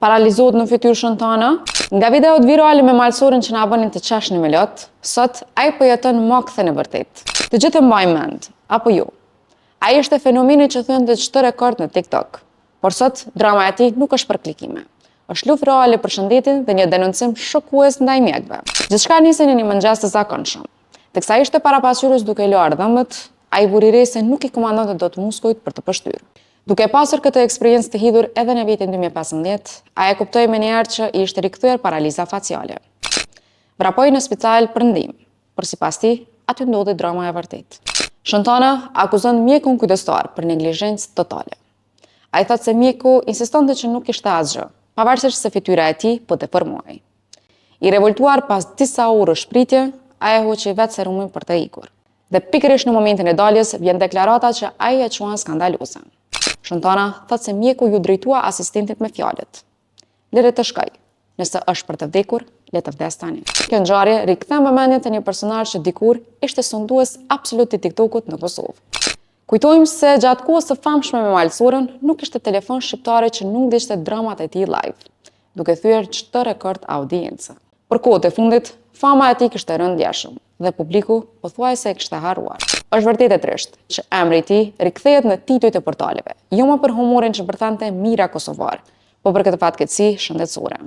paralizohet në fytyrë shëntana. Nga videot virale me malësorin që na bënin të qeshni me lot, sot ai po jeton mokthën e vërtet. Të gjithë mbajnë mend, apo jo? Ai është fenomeni që thënë të çdo rekord në TikTok. Por sot drama e tij nuk është për klikime. Është luftë reale për shëndetin dhe një denoncim shokues ndaj mjekëve. Gjithçka nisi në një mëngjes të zakonshëm. Teksa ishte parapasqyrës duke larë dhëmbët, ai vuri re se nuk i komandonte dot muskujt për të pështyrë. Duke pasur këtë eksperiencë të hidhur edhe në vitin 2015, ai e kuptoi menjëherë që i ishte rikthyer paraliza faciale. Vrapoi në spital për ndihmë, por sipas tij, aty ndodhi drama e vërtetë. Shëntana akuzon mjekun kujdestar për neglizhencë totale. Ai thotë se mjeku insistonte që nuk kishte asgjë, pavarësisht se fytyra e tij po deformohej. I revoltuar pas disa orësh shpritje, ai e hoqi vetë serumin për të ikur. Dhe pikërisht në momentin e daljes vjen deklarata që ai e quan skandaloze. Shëntana thotë se mjeku ju drejtua asistentit me fjalët. "Le të shkoj. Nëse është për të vdekur, le të vdes tani." Kjo ngjarje rikthen vëmendjen te një personazh që dikur ishte sondues absolut i TikTokut në Kosovë. Kujtojmë se gjatë kohës së famshme me malësorën, nuk ishte telefon shqiptare që nuk ndiqte dramat e tij live, duke thyer çdo rekord audiencë. Për kohët e fundit, fama e tij kishte rënë ndjeshëm dhe publiku pothuajse e kishte harruar. Është vërtet e trisht që emri i tij rikthehet në titujt e portaleve, jo më për humorin që bërthante mira kosovar, por për këtë fatkeqësi shëndetësore.